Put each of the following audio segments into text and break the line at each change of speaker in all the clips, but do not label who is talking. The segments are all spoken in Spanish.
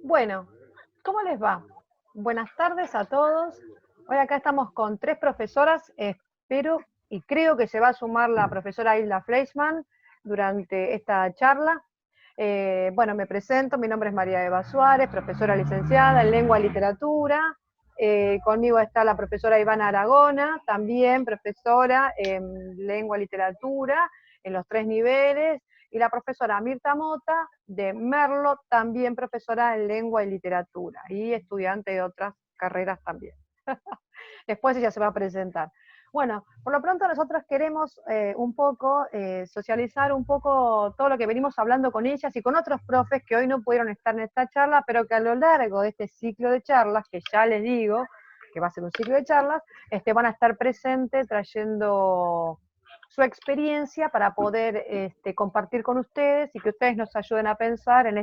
Bueno, ¿cómo les va? Buenas tardes a todos. Hoy acá estamos con tres profesoras, espero y creo que se va a sumar la profesora Hilda Fleischmann durante esta charla. Bueno, me presento, mi nombre es María Eva Suárez, profesora licenciada en Lengua y Literatura. Conmigo está la profesora Ivana Aragona, también profesora en Lengua y Literatura en los tres niveles, y la profesora Mirta Mota de Merlo, también profesora en Lengua y Literatura y estudiante de otras carreras también. Después ella se va a presentar. Bueno, por lo pronto nosotros queremos un poco socializar un poco todo lo que venimos hablando con ellas y con otros profes que hoy no pudieron estar en esta charla, pero que a lo largo de este ciclo de charlas, que ya les digo que va a ser un ciclo de charlas, van a estar presentes trayendo su experiencia para poder compartir con ustedes y que ustedes nos ayuden a pensar en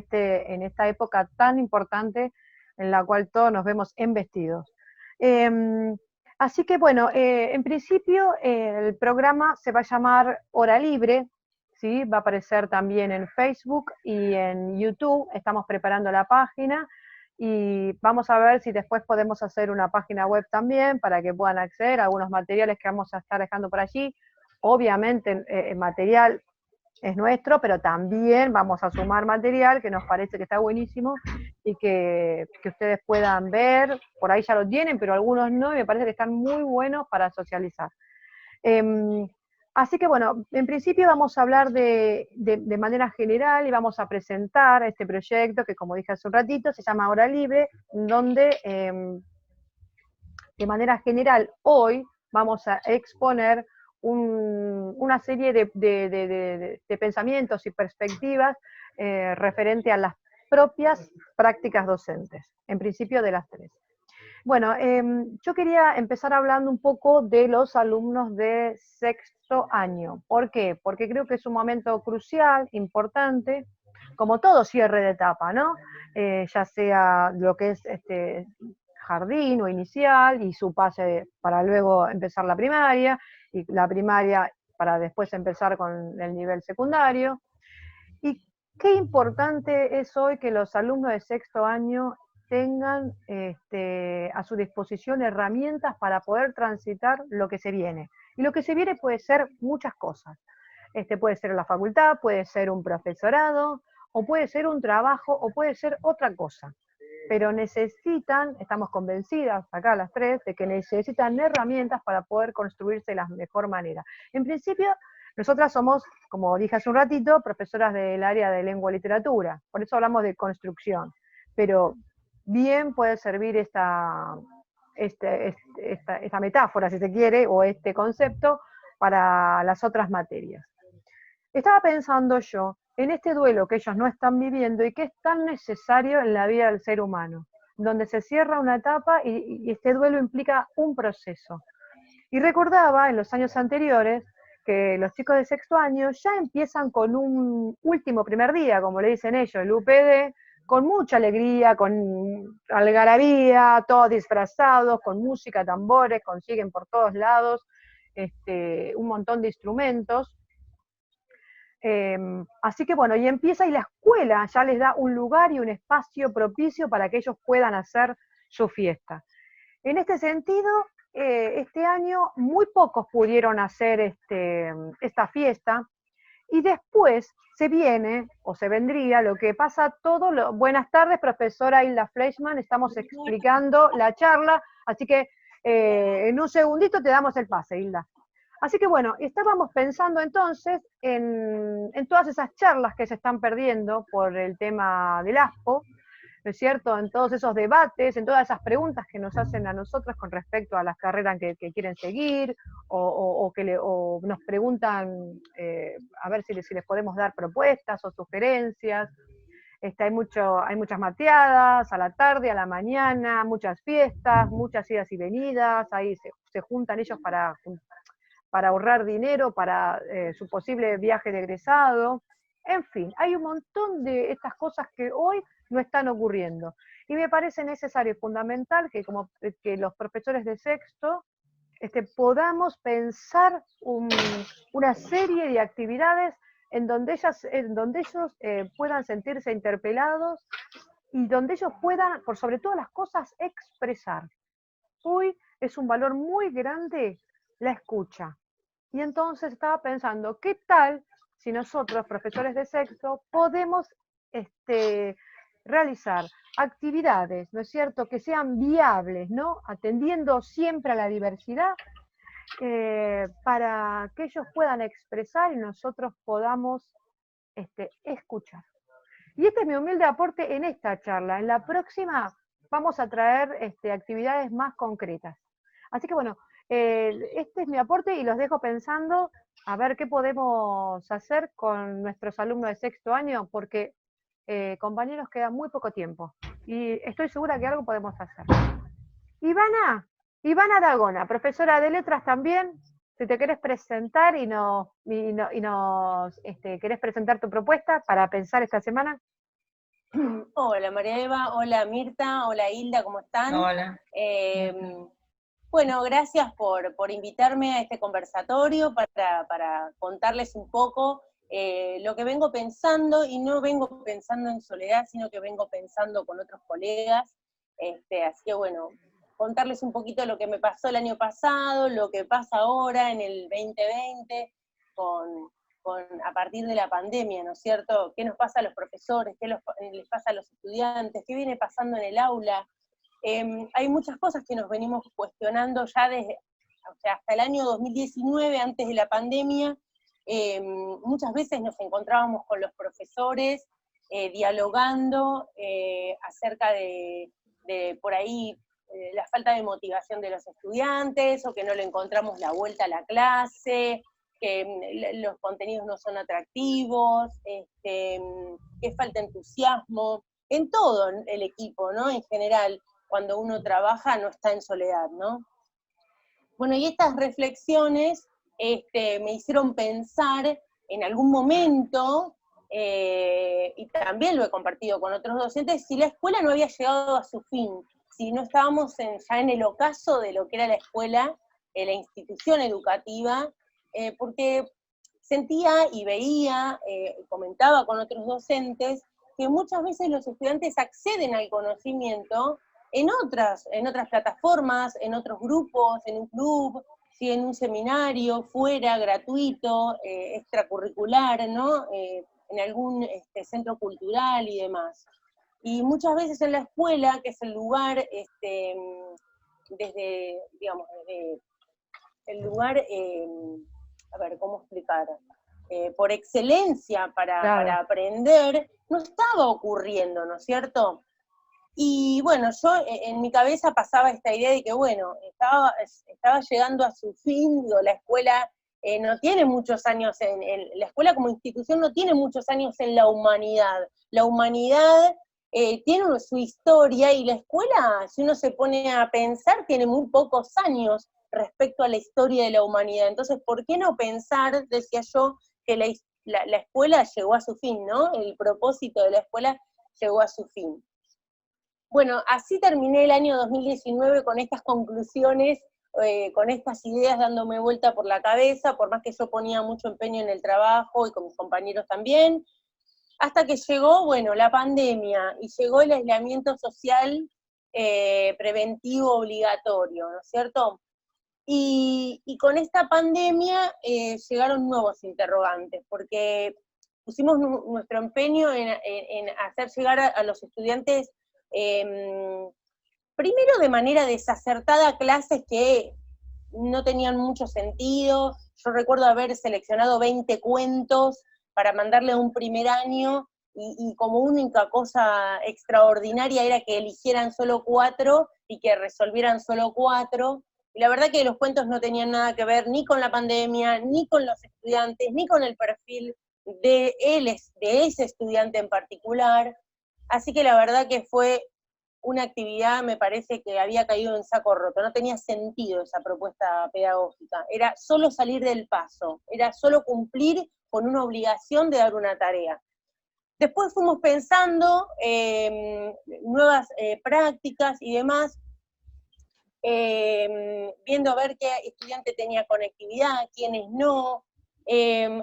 esta época tan importante en la cual todos nos vemos embestidos. Así que bueno, en principio el programa se va a llamar Hora Libre, ¿sí? Va a aparecer también en Facebook y en YouTube, estamos preparando la página y vamos a ver si después podemos hacer una página web también para que puedan acceder a algunos materiales que vamos a estar dejando por allí. Obviamente el material es nuestro, pero también vamos a sumar material que nos parece que está buenísimo y que ustedes puedan ver. Por ahí ya lo tienen, pero algunos no, y me parece que están muy buenos para socializar. Así que bueno, en principio vamos a hablar de manera general y vamos a presentar este proyecto que, como dije hace un ratito, se llama Hora Libre, donde de manera general hoy vamos a exponer una serie de pensamientos y perspectivas referente a las propias prácticas docentes, en principio de las tres. Bueno, yo quería empezar hablando un poco de los alumnos de sexto año. ¿Por qué? Porque creo que es un momento crucial, importante, como todo cierre de etapa, ¿no? Ya sea lo que es jardín o inicial y su pase para luego empezar la primaria, y la primaria para después empezar con el nivel secundario. Y qué importante es hoy que los alumnos de sexto año tengan a su disposición herramientas para poder transitar lo que se viene. Y lo que se viene puede ser muchas cosas. Puede ser la facultad, puede ser un profesorado, o puede ser un trabajo, o puede ser otra cosa. Pero necesitan, estamos convencidas acá las tres, de que necesitan herramientas para poder construirse de la mejor manera. En principio, nosotras somos, como dije hace un ratito, profesoras del área de lengua y literatura, por eso hablamos de construcción, pero bien puede servir esta metáfora, si se quiere, o este concepto para las otras materias. Estaba pensando yo en este duelo que ellos no están viviendo y que es tan necesario en la vida del ser humano, donde se cierra una etapa y este duelo implica un proceso. Y recordaba en los años anteriores que los chicos de sexto año ya empiezan con un último primer día, como le dicen ellos, el UPD, con mucha alegría, con algarabía, todos disfrazados, con música, tambores, consiguen por todos lados un montón de instrumentos. Así que bueno, y empieza y la escuela ya les da un lugar y un espacio propicio para que ellos puedan hacer su fiesta. En este sentido, este año muy pocos pudieron hacer esta fiesta y después se viene o se vendría lo que pasa todo. Buenas tardes, profesora Hilda Fleischmann, estamos explicando la charla, así que en un segundito te damos el pase, Hilda. Así que bueno, estábamos pensando entonces en todas esas charlas que se están perdiendo por el tema del ASPO, ¿no es cierto? En todos esos debates, en todas esas preguntas que nos hacen a nosotros con respecto a las carreras que quieren seguir, o nos preguntan a ver si les podemos dar propuestas o sugerencias. Hay muchas mateadas a la tarde, a la mañana, muchas fiestas, muchas idas y venidas, ahí se juntan ellos para ahorrar dinero para su posible viaje de egresado. En fin, hay un montón de estas cosas que hoy no están ocurriendo. Y me parece necesario y fundamental que los profesores de sexto podamos pensar una serie de actividades en donde ellos puedan sentirse interpelados y donde ellos puedan, por sobre todas las cosas, expresar. Hoy es un valor muy grande la escucha. Y entonces estaba pensando, ¿qué tal si nosotros, profesores de sexto, podemos realizar actividades, ¿no es cierto?, que sean viables, ¿no?, atendiendo siempre a la diversidad, para que ellos puedan expresar y nosotros podamos escuchar. Y este es mi humilde aporte en esta charla. En la próxima vamos a traer actividades más concretas. Así que bueno, este es mi aporte y los dejo pensando a ver qué podemos hacer con nuestros alumnos de sexto año, porque compañeros, queda muy poco tiempo y estoy segura que algo podemos hacer. Ivana Dagona, profesora de letras también, si te querés presentar y nos querés presentar tu propuesta para pensar esta semana.
Hola María Eva, hola Mirta, hola Hilda, ¿cómo están?
Hola.
Bueno, gracias por invitarme a este conversatorio para contarles un poco lo que vengo pensando, y no vengo pensando en soledad, sino que vengo pensando con otros colegas. Así que bueno, contarles un poquito lo que me pasó el año pasado, lo que pasa ahora en el 2020 a partir de la pandemia, ¿no es cierto? ¿Qué nos pasa a los profesores? ¿Qué les pasa a los estudiantes? ¿Qué viene pasando en el aula? Hay muchas cosas que nos venimos cuestionando ya desde, o sea, hasta el año 2019, antes de la pandemia. Muchas veces nos encontrábamos con los profesores dialogando acerca de por ahí la falta de motivación de los estudiantes, o que no le encontramos la vuelta a la clase, que los contenidos no son atractivos, que falta entusiasmo, en todo el equipo, ¿no? En general, cuando uno trabaja no está en soledad, ¿no? Bueno, y estas reflexiones me hicieron pensar en algún momento, y también lo he compartido con otros docentes, si la escuela no había llegado a su fin, si no estábamos ya en el ocaso de lo que era la escuela, la institución educativa, porque sentía y veía, comentaba con otros docentes, que muchas veces los estudiantes acceden al conocimiento en otras plataformas, en otros grupos, en un club, ¿sí? En un seminario, fuera, gratuito, extracurricular, ¿no? En algún centro cultural y demás. Y muchas veces en la escuela, que es el lugar, desde, digamos, el lugar, a ver, ¿cómo explicar? Por excelencia para aprender, no estaba ocurriendo, ¿no es cierto? Y bueno, yo en mi cabeza pasaba esta idea de que, bueno, estaba llegando a su fin, digo, la escuela no tiene muchos años, la escuela como institución no tiene muchos años en la humanidad. La humanidad tiene su historia, y la escuela, si uno se pone a pensar, tiene muy pocos años respecto a la historia de la humanidad. Entonces, ¿por qué no pensar, decía yo, que la escuela llegó a su fin, ¿no? El propósito de la escuela llegó a su fin. Bueno, así terminé el año 2019 con estas conclusiones, con estas ideas dándome vuelta por la cabeza, por más que yo ponía mucho empeño en el trabajo y con mis compañeros también, hasta que llegó, bueno, la pandemia, y llegó el aislamiento social preventivo obligatorio, ¿no es cierto? Y con esta pandemia llegaron nuevos interrogantes, porque pusimos nuestro empeño en hacer llegar a los estudiantes, primero de manera desacertada, clases que no tenían mucho sentido. Yo recuerdo haber seleccionado 20 cuentos para mandarle a un primer año, y como única cosa extraordinaria era que eligieran solo 4 y que resolvieran solo 4. Y la verdad que los cuentos no tenían nada que ver ni con la pandemia, ni con los estudiantes, ni con el perfil de ese estudiante en particular. Así que la verdad que fue una actividad, me parece que había caído en saco roto, no tenía sentido esa propuesta pedagógica, era solo salir del paso, era solo cumplir con una obligación de dar una tarea. Después fuimos pensando nuevas prácticas y demás, viendo a ver qué estudiante tenía conectividad, quiénes no.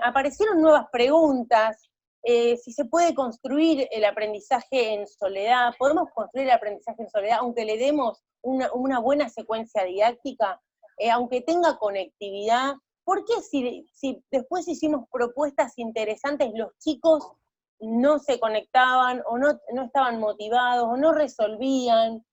Aparecieron nuevas preguntas, si se puede construir el aprendizaje en soledad, podemos construir el aprendizaje en soledad, aunque le demos una buena secuencia didáctica, aunque tenga conectividad. ¿Por qué si después hicimos propuestas interesantes, los chicos no se conectaban, o no estaban motivados, o no resolvían?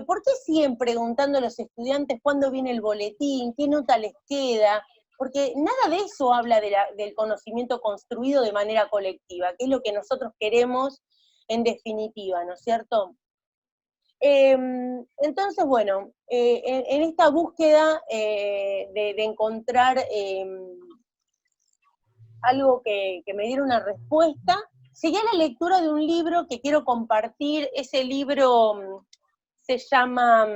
¿Por qué siguen preguntando a los estudiantes cuándo viene el boletín, qué nota les queda? Porque nada de eso habla del conocimiento construido de manera colectiva, que es lo que nosotros queremos en definitiva, ¿no es cierto? Entonces, bueno, en esta búsqueda de encontrar algo que me diera una respuesta, llegué a la lectura de un libro que quiero compartir. Ese libro se llama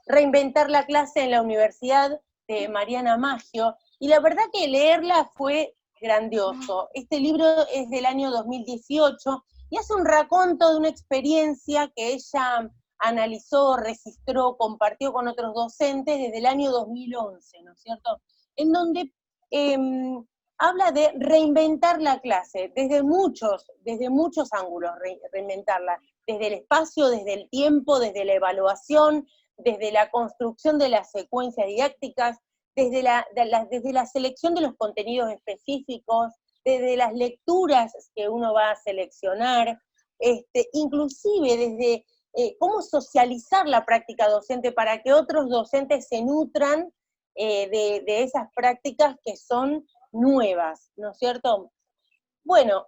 Reinventar la clase en la universidad, de Mariana Maggio, y la verdad que leerla fue grandioso. Este libro es del año 2018, y hace un raconto de una experiencia que ella analizó, registró, compartió con otros docentes desde el año 2011, ¿no es cierto? En donde habla de reinventar la clase, desde muchos ángulos, reinventarla, desde el espacio, desde el tiempo, desde la evaluación, desde la construcción de las secuencias didácticas, desde la selección de los contenidos específicos, desde las lecturas que uno va a seleccionar, inclusive desde cómo socializar la práctica docente para que otros docentes se nutran de esas prácticas que son nuevas, ¿no es cierto? Bueno,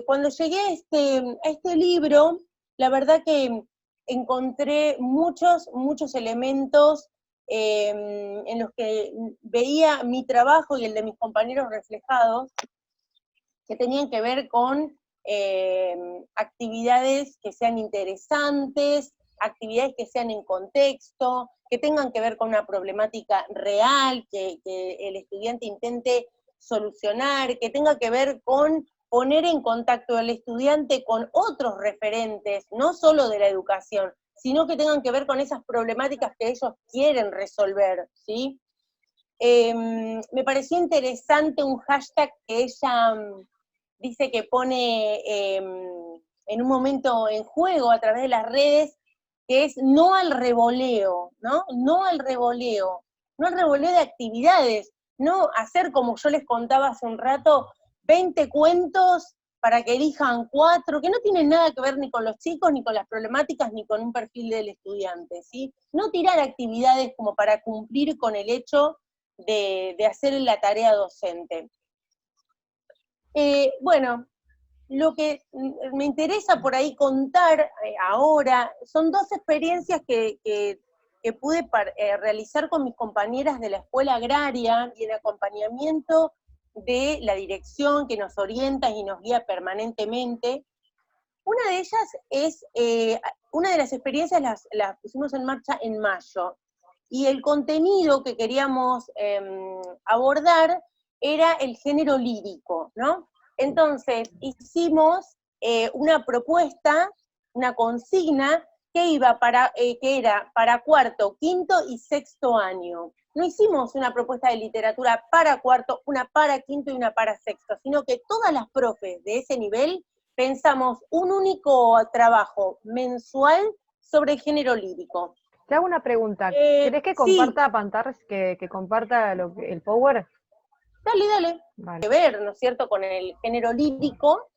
cuando llegué a este libro, la verdad que encontré muchos elementos en los que veía mi trabajo y el de mis compañeros reflejados, que tenían que ver con actividades que sean interesantes, actividades que sean en contexto, que tengan que ver con una problemática real, que el estudiante intente solucionar, que tenga que ver con poner en contacto al estudiante con otros referentes, no solo de la educación, sino que tengan que ver con esas problemáticas que ellos quieren resolver, ¿sí? Me pareció interesante un hashtag que ella dice que pone en un momento en juego a través de las redes, que es no al revoleo, ¿no? No al revoleo de actividades, no hacer como yo les contaba hace un rato, 20 cuentos para que elijan 4, que no tienen nada que ver ni con los chicos, ni con las problemáticas, ni con un perfil del estudiante, ¿sí? No tirar actividades como para cumplir con el hecho de hacer la tarea docente. Bueno, lo que me interesa por ahí contar ahora son 2 experiencias que pude realizar con mis compañeras de la escuela agraria y en acompañamiento de la dirección que nos orienta y nos guía permanentemente. Una de ellas es, una de las experiencias las pusimos en marcha en mayo, y el contenido que queríamos abordar era el género lírico, ¿no? Entonces, hicimos una propuesta, una consigna, que era para cuarto, quinto y sexto año. No hicimos una propuesta de literatura para cuarto, una para quinto y una para sexto, sino que todas las profes de ese nivel pensamos un único trabajo mensual sobre el género lírico.
Te hago una pregunta. ¿Querés que comparta
sí.
pantallas, que comparta el Power?
Dale.
Vale.
Que ver, ¿no es cierto?, con el género lírico,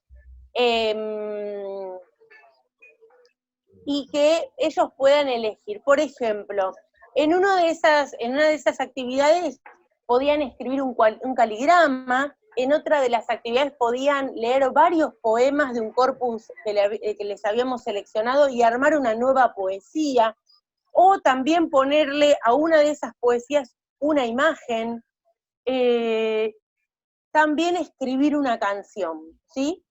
y que ellos puedan elegir. Por ejemplo, en una de esas actividades podían escribir un caligrama, en otra de las actividades podían leer varios poemas de un corpus que les habíamos seleccionado y armar una nueva poesía, o también ponerle a una de esas poesías una imagen, también escribir una canción, ¿sí?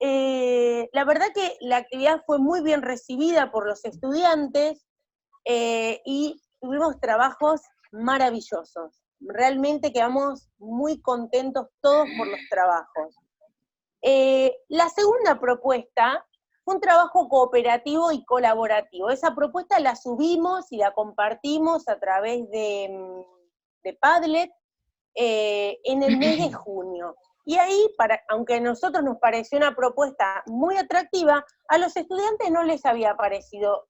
La verdad que la actividad fue muy bien recibida por los estudiantes y tuvimos trabajos maravillosos. Realmente quedamos muy contentos todos por los trabajos. La segunda propuesta fue un trabajo cooperativo y colaborativo. Esa propuesta la subimos y la compartimos a través de Padlet en el mes de junio. Y ahí, aunque a nosotros nos pareció una propuesta muy atractiva, a los estudiantes no les había parecido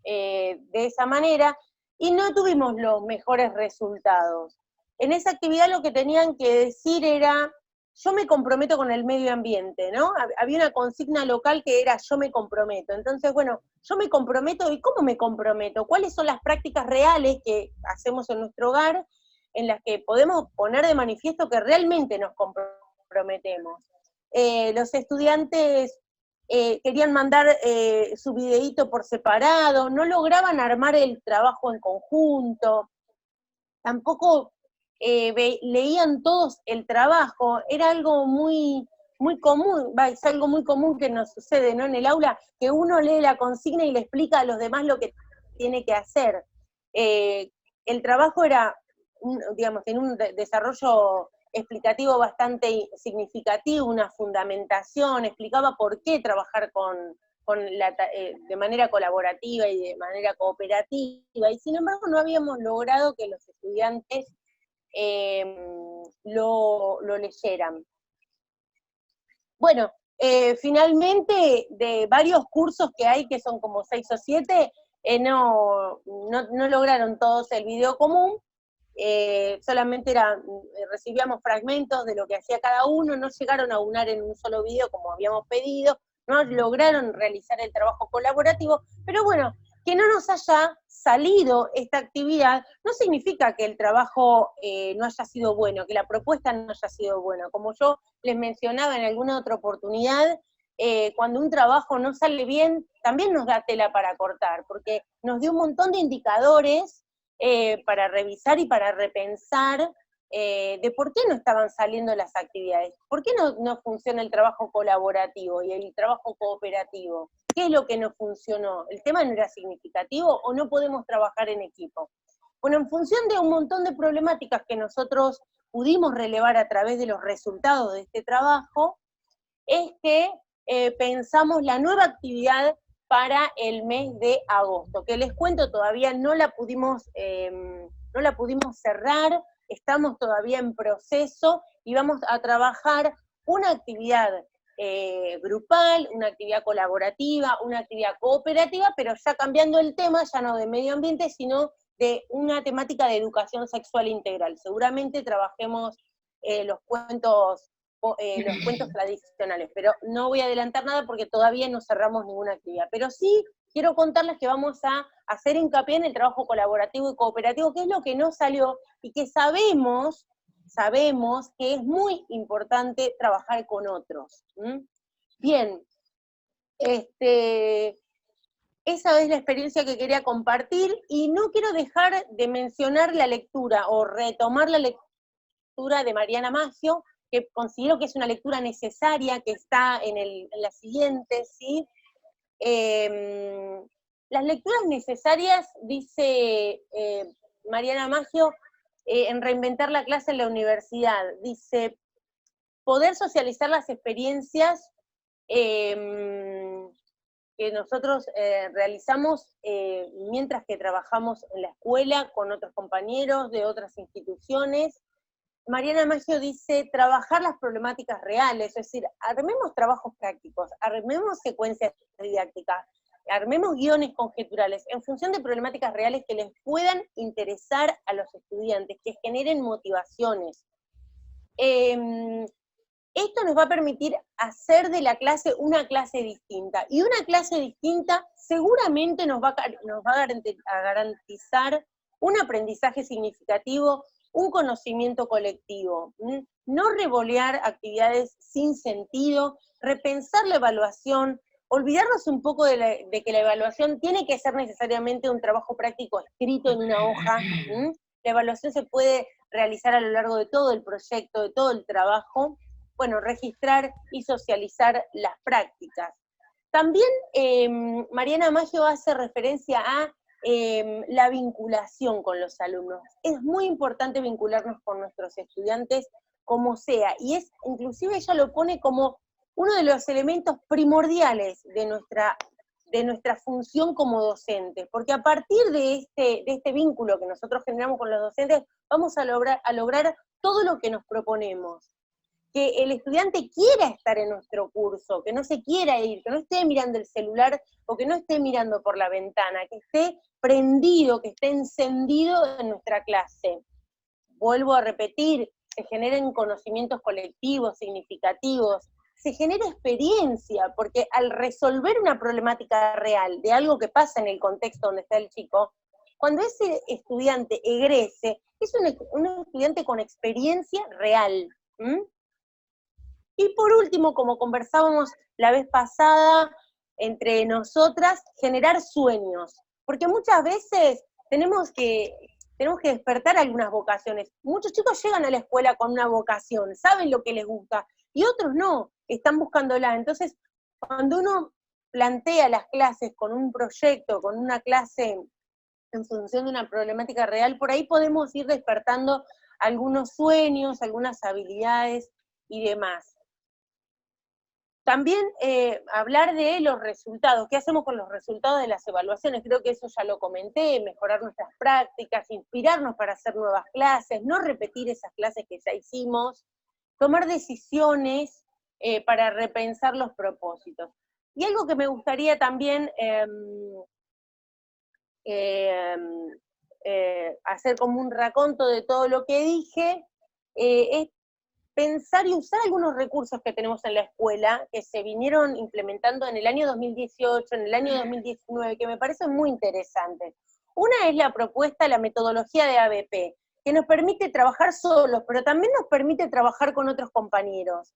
de esa manera, y no tuvimos los mejores resultados. En esa actividad lo que tenían que decir era, yo me comprometo con el medio ambiente, ¿no? Había una consigna local que era yo me comprometo. Entonces, bueno, yo me comprometo, ¿y cómo me comprometo? ¿Cuáles son las prácticas reales que hacemos en nuestro hogar en las que podemos poner de manifiesto que realmente nos comprometemos? Los estudiantes querían mandar su videíto por separado, no lograban armar el trabajo en conjunto, tampoco leían todos el trabajo, era algo muy, muy común, es algo muy común que nos sucede, ¿no? En el aula, que uno lee la consigna y le explica a los demás lo que tiene que hacer. El trabajo era, digamos, en un desarrollo explicativo bastante significativo, una fundamentación, explicaba por qué trabajar de manera colaborativa y de manera cooperativa, y sin embargo no habíamos logrado que los estudiantes lo leyeran. Bueno, finalmente, de varios cursos que hay, que son como 6 o 7, no lograron todos el video común, solamente recibíamos fragmentos de lo que hacía cada uno, no llegaron a unar en un solo video como habíamos pedido, no lograron realizar el trabajo colaborativo, pero bueno, que no nos haya salido esta actividad no significa que el trabajo no haya sido bueno, que la propuesta no haya sido buena. Como yo les mencionaba en alguna otra oportunidad, cuando un trabajo no sale bien, también nos da tela para cortar, porque nos dio un montón de indicadores para revisar y para repensar de por qué no estaban saliendo las actividades, por qué no funciona el trabajo colaborativo y el trabajo cooperativo, qué es lo que no funcionó, el tema no era significativo o no podemos trabajar en equipo. Bueno, en función de un montón de problemáticas que nosotros pudimos relevar a través de los resultados de este trabajo, es que pensamos la nueva actividad para el mes de agosto, que les cuento todavía no la pudimos cerrar, estamos todavía en proceso y vamos a trabajar una actividad grupal, una actividad colaborativa, una actividad cooperativa, pero ya cambiando el tema, ya no de medio ambiente, sino de una temática de educación sexual integral. Seguramente trabajemos los cuentos tradicionales, pero no voy a adelantar nada porque todavía no cerramos ninguna actividad. Pero sí quiero contarles que vamos a hacer hincapié en el trabajo colaborativo y cooperativo, que es lo que no salió y que sabemos que es muy importante trabajar con otros. Bien, esa es la experiencia que quería compartir y no quiero dejar de mencionar la lectura o retomar la lectura de Mariana Maggio, que considero que es una lectura necesaria, que está en la siguiente, ¿sí? Las lecturas necesarias, dice Mariana Maggio, en Reinventar la clase en la universidad, dice, poder socializar las experiencias que nosotros realizamos mientras que trabajamos en la escuela con otros compañeros de otras instituciones. Mariana Maggio dice, trabajar las problemáticas reales, es decir, armemos trabajos prácticos, armemos secuencias didácticas, armemos guiones conjeturales en función de problemáticas reales que les puedan interesar a los estudiantes, que generen motivaciones. Esto nos va a permitir hacer de la clase una clase distinta, y una clase distinta seguramente nos va a garantizar un aprendizaje significativo, un conocimiento colectivo, no revolear actividades sin sentido, repensar la evaluación, olvidarnos un poco de que la evaluación tiene que ser necesariamente un trabajo práctico escrito en una hoja. La evaluación se puede realizar a lo largo de todo el proyecto, de todo el trabajo. Bueno, registrar y socializar las prácticas. También Mariana Maggio hace referencia a la vinculación con los alumnos. Es muy importante vincularnos con nuestros estudiantes como sea, y inclusive ella lo pone como uno de los elementos primordiales de nuestra función como docentes, porque a partir de este vínculo que nosotros generamos con los docentes, vamos a lograr todo lo que nos proponemos, que el estudiante quiera estar en nuestro curso, que no se quiera ir, que no esté mirando el celular o que no esté mirando por la ventana, que esté prendido, que esté encendido en nuestra clase. Vuelvo a repetir, se generen conocimientos colectivos, significativos, se genera experiencia, porque al resolver una problemática real de algo que pasa en el contexto donde está el chico, cuando ese estudiante egrese, es un estudiante con experiencia real. Y por último, como conversábamos la vez pasada entre nosotras, generar sueños, porque muchas veces tenemos que despertar algunas vocaciones. Muchos chicos llegan a la escuela con una vocación, saben lo que les gusta, y otros no, están buscándola. Entonces, cuando uno plantea las clases con un proyecto, con una clase en función de una problemática real, por ahí podemos ir despertando algunos sueños, algunas habilidades y demás. También hablar de los resultados, qué hacemos con los resultados de las evaluaciones, creo que eso ya lo comenté, mejorar nuestras prácticas, inspirarnos para hacer nuevas clases, no repetir esas clases que ya hicimos, tomar decisiones para repensar los propósitos. Y algo que me gustaría también hacer como un raconto de todo lo que dije, es pensar y usar algunos recursos que tenemos en la escuela, que se vinieron implementando en el año 2018, en el año 2019, que me parecen muy interesantes. Una es la propuesta, la metodología de ABP, que nos permite trabajar solos, pero también nos permite trabajar con otros compañeros.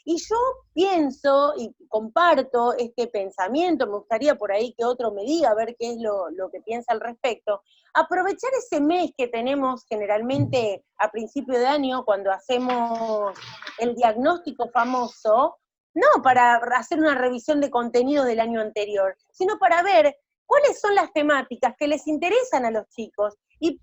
Y yo pienso y comparto este pensamiento, me gustaría por ahí que otro me diga, a ver qué es lo que piensa al respecto. Aprovechar ese mes que tenemos generalmente a principio de año, cuando hacemos el diagnóstico famoso, no para hacer una revisión de contenido del año anterior, sino para ver cuáles son las temáticas que les interesan a los chicos y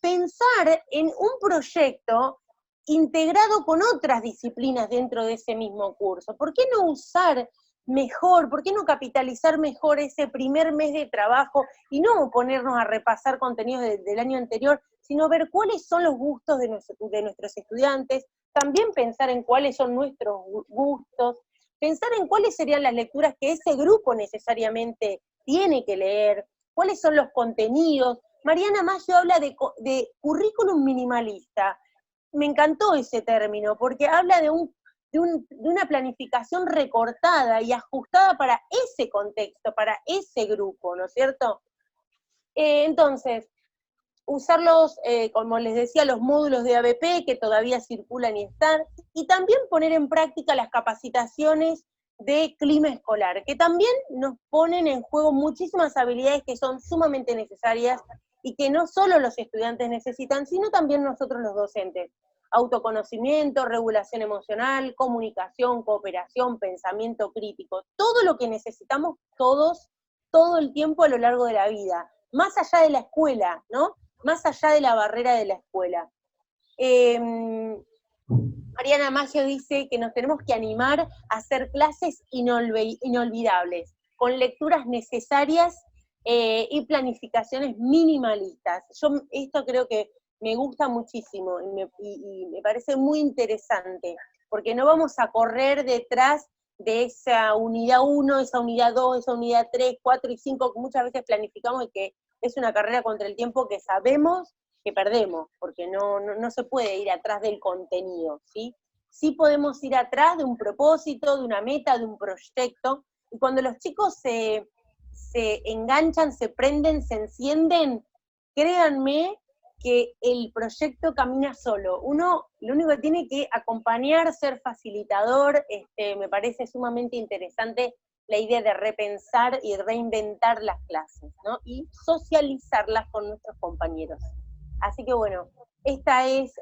pensar en un proyecto integrado con otras disciplinas dentro de ese mismo curso. ¿Por qué no usar mejor, por qué no capitalizar mejor ese primer mes de trabajo y no ponernos a repasar contenidos del año anterior, sino ver cuáles son los gustos de nuestros estudiantes, también pensar en cuáles son nuestros gustos, pensar en cuáles serían las lecturas que ese grupo necesariamente tiene que leer, cuáles son los contenidos. Mariana Maggio habla de currículum minimalista. Me encantó ese término, porque habla de una planificación recortada y ajustada para ese contexto, para ese grupo, ¿no es cierto? Entonces, usar como les decía, los módulos de ABP que todavía circulan y están, y también poner en práctica las capacitaciones de clima escolar, que también nos ponen en juego muchísimas habilidades que son sumamente necesarias y que no solo los estudiantes necesitan, sino también nosotros los docentes. Autoconocimiento, regulación emocional, comunicación, cooperación, pensamiento crítico, todo lo que necesitamos todos, todo el tiempo a lo largo de la vida, más allá de la escuela, ¿no? Más allá de la barrera de la escuela. Mariana Maggio dice que nos tenemos que animar a hacer clases inolvidables, con lecturas necesarias y planificaciones minimalistas. Yo esto creo que me gusta muchísimo y me parece muy interesante, porque no vamos a correr detrás de esa unidad 1, esa unidad 2, esa unidad 3, 4 y 5, que muchas veces planificamos y que es una carrera contra el tiempo que sabemos que perdemos, porque no se puede ir atrás del contenido, ¿sí? Sí podemos ir atrás de un propósito, de una meta, de un proyecto, y cuando los chicos se enganchan, se prenden, se encienden, créanme que el proyecto camina solo. Uno lo único que tiene que acompañar, ser facilitador, me parece sumamente interesante la idea de repensar y reinventar las clases, ¿no? Y socializarlas con nuestros compañeros. Así que bueno, esta es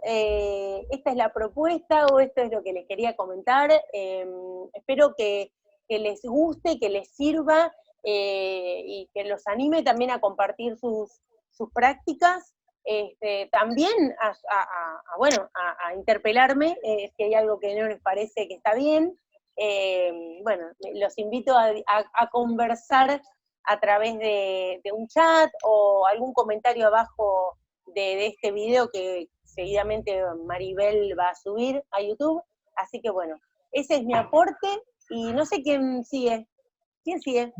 la propuesta, o esto es lo que les quería comentar. Espero que les guste, que les sirva, y que los anime también a compartir sus prácticas. También a interpelarme si hay algo que no les parece que está bien. Bueno, los invito a conversar a través de un chat o algún comentario abajo de este video que seguidamente Maribel va a subir a YouTube, Así que bueno, ese es mi aporte, y no sé quién sigue. ¿Quién sigue?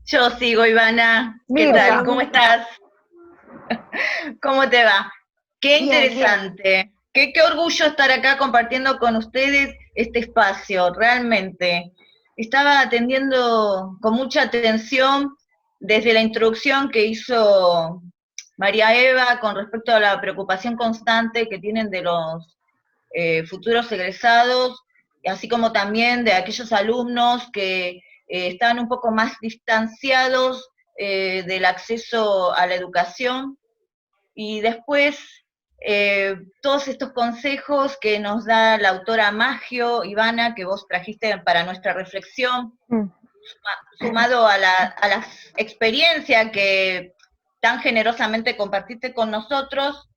Yo sigo, Ivana. ¿Qué
Mirta.
tal? ¿Cómo estás? ¿Cómo te va? Qué
Bien,
interesante. Qué orgullo estar acá compartiendo con ustedes este espacio, realmente. Estaba atendiendo con mucha atención desde la introducción que hizo María Eva con respecto a la preocupación constante que tienen de los futuros egresados, así como también de aquellos alumnos que están un poco más distanciados del acceso a la educación, y después todos estos consejos que nos da la autora Maggio, Ivana, que vos trajiste para nuestra reflexión, sumado a la experiencia que tan generosamente compartiste con nosotros.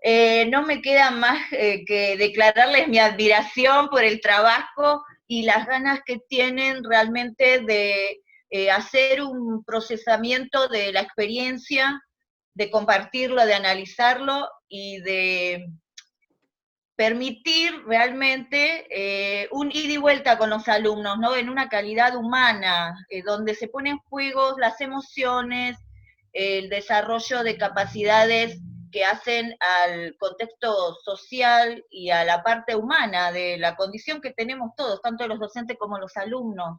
No me queda más que declararles mi admiración por el trabajo y las ganas que tienen realmente de hacer un procesamiento de la experiencia, de compartirlo, de analizarlo y de permitir realmente un ida y vuelta con los alumnos, ¿no? En una calidad humana, donde se ponen en juego las emociones, el desarrollo de capacidades que hacen al contexto social y a la parte humana de la condición que tenemos todos, tanto los docentes como los alumnos.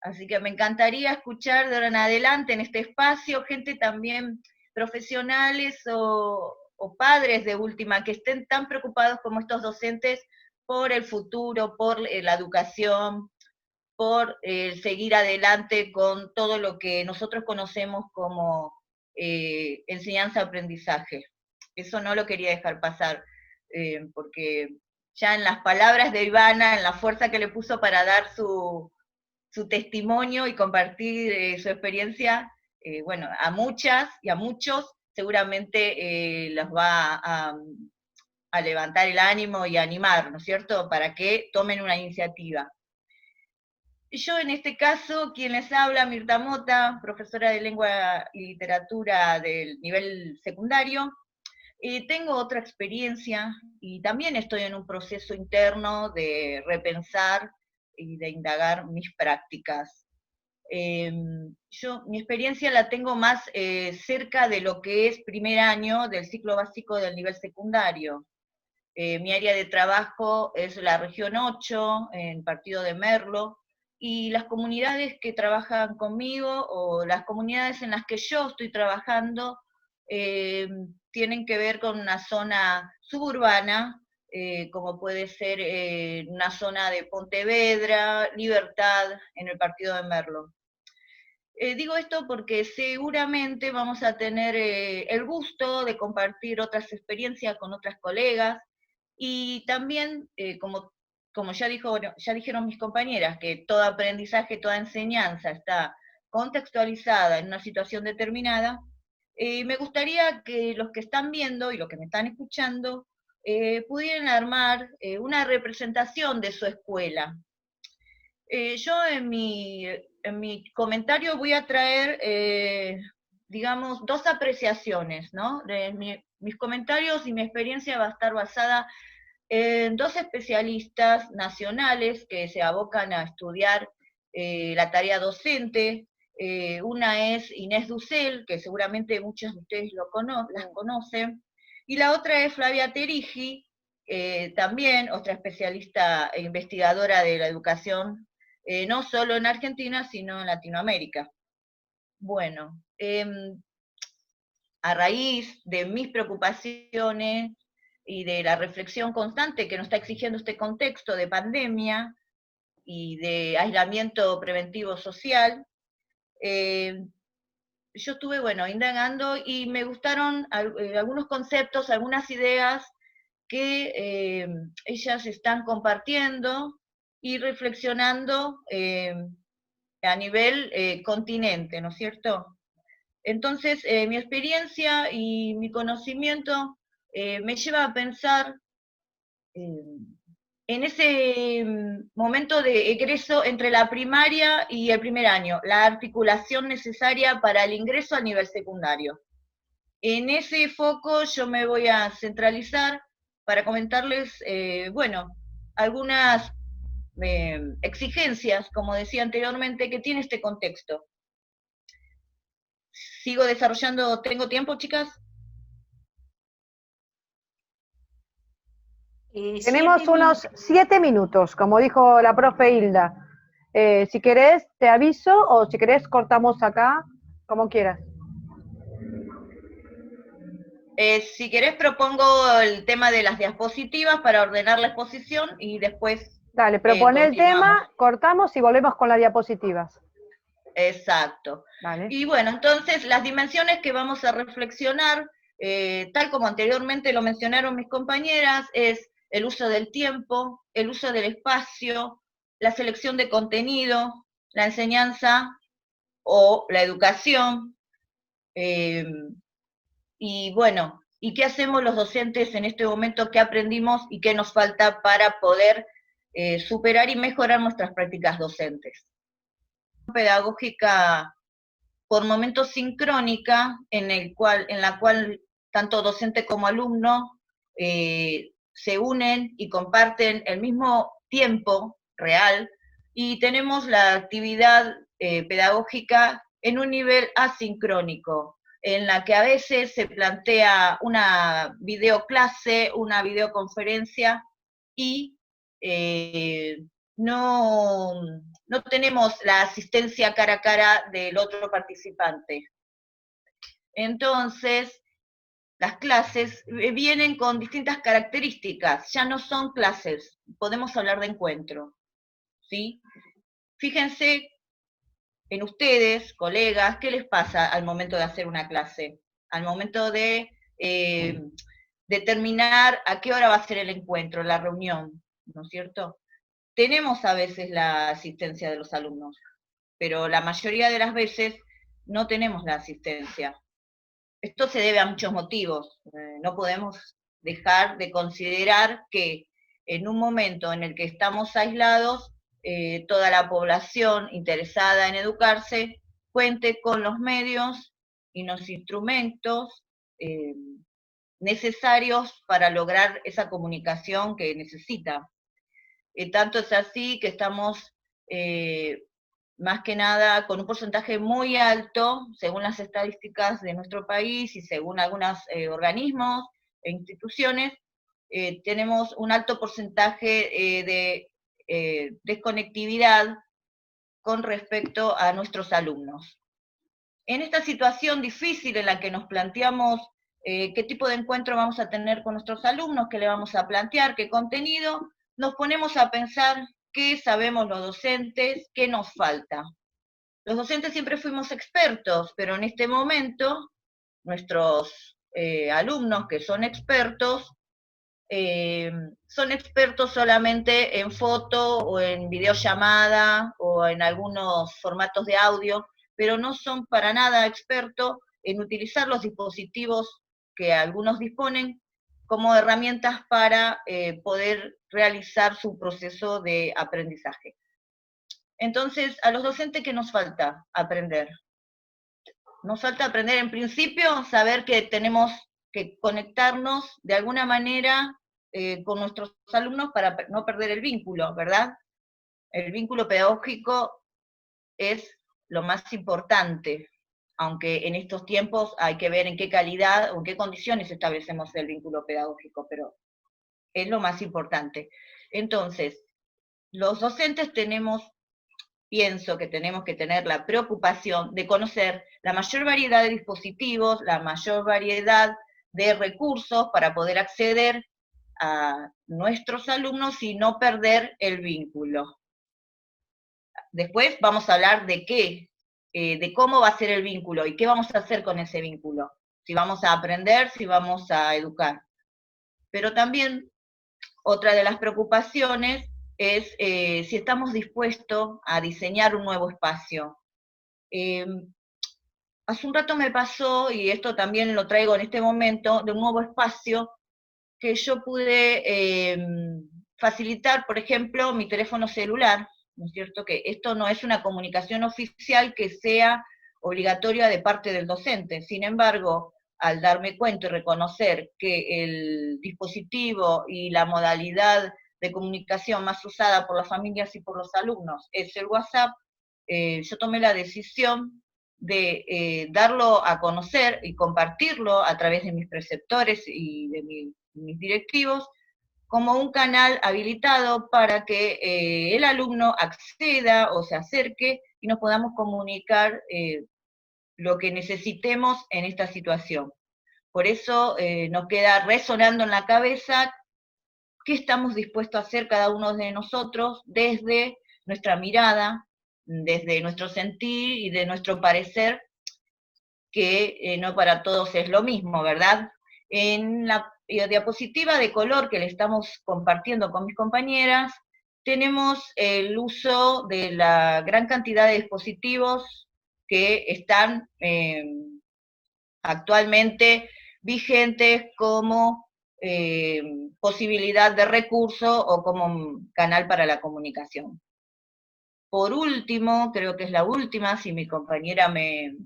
Así que me encantaría escuchar de ahora en adelante en este espacio gente también profesionales o padres de última que estén tan preocupados como estos docentes por el futuro, por la educación, por seguir adelante con todo lo que nosotros conocemos como enseñanza-aprendizaje. Eso no lo quería dejar pasar, porque ya en las palabras de Ivana, en la fuerza que le puso para dar su testimonio y compartir su experiencia, bueno, a muchas y a muchos seguramente los va a levantar el ánimo y a animar, ¿no es cierto?, para que tomen una iniciativa. Yo en este caso, quien les habla, Mirta Mota, profesora de Lengua y Literatura del nivel secundario, tengo otra experiencia y también estoy en un proceso interno de repensar y de indagar mis prácticas. Mi experiencia la tengo más cerca de lo que es primer año del ciclo básico del nivel secundario. Mi área de trabajo es la región 8, en Partido de Merlo, y las comunidades que trabajan conmigo, o las comunidades en las que yo estoy trabajando, tienen que ver con una zona suburbana, como puede ser una zona de Pontevedra, Libertad, en el Partido de Merlo. Digo esto porque seguramente vamos a tener el gusto de compartir otras experiencias con otras colegas, y también, como ya dijeron mis compañeras, que todo aprendizaje, toda enseñanza está contextualizada en una situación determinada, me gustaría que los que están viendo y los que me están escuchando pudieran armar una representación de su escuela. Yo en mi comentario voy a traer, digamos, dos apreciaciones, ¿no? Mis comentarios y mi experiencia va a estar basada en dos especialistas nacionales que se abocan a estudiar la tarea docente. Una es Inés Dussel, que seguramente muchos de ustedes las conocen, y la otra es Flavia Terigi, también otra especialista e investigadora de la educación, no solo en Argentina, sino en Latinoamérica. Bueno, a raíz de mis preocupaciones y de la reflexión constante que nos está exigiendo este contexto de pandemia y de aislamiento preventivo social, yo estuve, bueno, indagando y me gustaron algunos conceptos, algunas ideas que ellas están compartiendo y reflexionando a nivel continente, ¿no es cierto? Entonces, mi experiencia y mi conocimiento me lleva a pensar en ese momento de egreso entre la primaria y el primer año, la articulación necesaria para el ingreso a nivel secundario. En ese foco yo me voy a centralizar para comentarles, bueno, algunas exigencias, como decía anteriormente, que tiene este contexto. ¿Sigo desarrollando? ¿Tengo tiempo, chicas?
Tenemos unos 7 minutos, como dijo la profe Hilda. Si querés, te aviso, o si querés, cortamos acá, como quieras.
Si querés, propongo el tema de las diapositivas para ordenar la exposición y después
Dale, propone el tema, cortamos y volvemos con las diapositivas.
Exacto.
Vale.
Y bueno, entonces las dimensiones que vamos a reflexionar, tal como anteriormente lo mencionaron mis compañeras, es el uso del tiempo, el uso del espacio, la selección de contenido, la enseñanza o la educación. Y bueno, ¿y qué hacemos los docentes en este momento? ¿Qué aprendimos y qué nos falta para poder superar y mejorar nuestras prácticas docentes? Pedagógica por momentos sincrónica, en la cual tanto docente como alumno se unen y comparten el mismo tiempo real, y tenemos la actividad pedagógica en un nivel asincrónico, en la que a veces se plantea una videoclase, una videoconferencia, y no tenemos la asistencia cara a cara del otro participante. Entonces, las clases vienen con distintas características, ya no son clases, podemos hablar de encuentro, ¿sí? Fíjense en ustedes, colegas, ¿qué les pasa al momento de hacer una clase? Al momento de determinar a qué hora va a ser el encuentro, la reunión, ¿no es cierto? Tenemos a veces la asistencia de los alumnos, pero la mayoría de las veces no tenemos la asistencia. Esto se debe a muchos motivos. No podemos dejar de considerar que en un momento en el que estamos aislados, toda la población interesada en educarse cuente con los medios y los instrumentos necesarios para lograr esa comunicación que necesita. Tanto es así que estamos más que nada con un porcentaje muy alto, según las estadísticas de nuestro país y según algunos organismos e instituciones, tenemos un alto porcentaje de desconectividad con respecto a nuestros alumnos. En esta situación difícil en la que nos planteamos qué tipo de encuentro vamos a tener con nuestros alumnos, qué le vamos a plantear, qué contenido, nos ponemos a pensar qué sabemos los docentes, qué nos falta. Los docentes siempre fuimos expertos, pero en este momento nuestros alumnos que son expertos solamente en foto o en videollamada o en algunos formatos de audio, pero no son para nada expertos en utilizar los dispositivos que algunos disponen como herramientas para poder realizar su proceso de aprendizaje. Entonces, a los docentes, ¿qué nos falta aprender? Nos falta aprender, en principio, saber que tenemos que conectarnos de alguna manera con nuestros alumnos para no perder el vínculo, ¿verdad? El vínculo pedagógico es lo más importante, aunque en estos tiempos hay que ver en qué calidad o en qué condiciones establecemos el vínculo pedagógico, pero es lo más importante. Entonces, los docentes pienso que tenemos que tener la preocupación de conocer la mayor variedad de dispositivos, la mayor variedad de recursos para poder acceder a nuestros alumnos y no perder el vínculo. Después vamos a hablar de qué, de cómo va a ser el vínculo y qué vamos a hacer con ese vínculo. Si vamos a aprender, si vamos a educar. Pero también otra de las preocupaciones es si estamos dispuestos a diseñar un nuevo espacio. Hace un rato me pasó, y esto también lo traigo en este momento, de un nuevo espacio que yo pude facilitar, por ejemplo, mi teléfono celular, ¿no es cierto? Que esto no es una comunicación oficial que sea obligatoria de parte del docente. Sin embargo, al darme cuenta y reconocer que el dispositivo y la modalidad de comunicación más usada por las familias y por los alumnos es el WhatsApp, yo tomé la decisión de darlo a conocer y compartirlo a través de mis preceptores y de mis directivos, como un canal habilitado para que el alumno acceda o se acerque y nos podamos comunicar lo que necesitemos en esta situación. Por eso nos queda resonando en la cabeza qué estamos dispuestos a hacer cada uno de nosotros desde nuestra mirada, desde nuestro sentir y de nuestro parecer, que no para todos es lo mismo, ¿verdad? En la diapositiva de color que le estamos compartiendo con mis compañeras, tenemos el uso de la gran cantidad de dispositivos que están actualmente vigentes como posibilidad de recurso o como canal para la comunicación. Por último, creo que es la última, si mi compañera me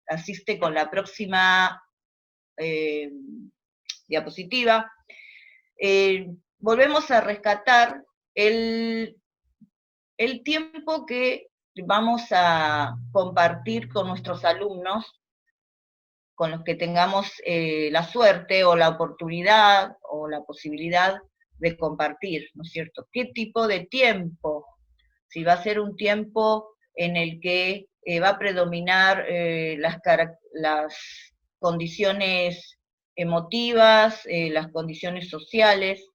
asiste con la próxima diapositiva, volvemos a rescatar el tiempo que vamos a compartir con nuestros alumnos, con los que tengamos la suerte o la oportunidad o la posibilidad de compartir, ¿no es cierto? ¿Qué tipo de tiempo? Si va a ser un tiempo en el que va a predominar las condiciones emotivas, las condiciones sociales,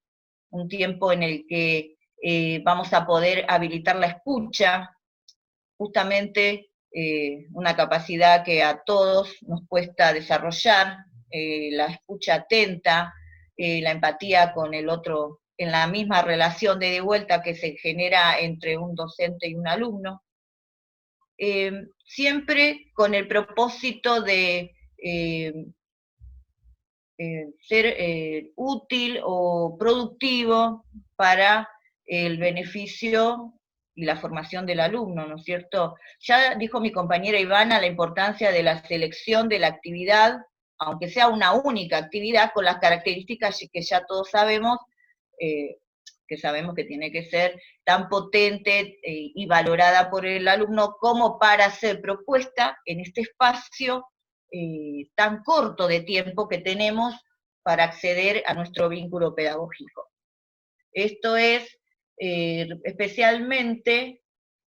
un tiempo en el que vamos a poder habilitar la escucha, justamente una capacidad que a todos nos cuesta desarrollar, la escucha atenta, la empatía con el otro, en la misma relación de vuelta que se genera entre un docente y un alumno, siempre con el propósito de ser útil o productivo para el beneficio y la formación del alumno, ¿no es cierto? Ya dijo mi compañera Ivana la importancia de la selección de la actividad, aunque sea una única actividad, con las características que ya todos sabemos, que tiene que ser tan potente y valorada por el alumno como para ser propuesta en este espacio tan corto de tiempo que tenemos para acceder a nuestro vínculo pedagógico. Esto es especialmente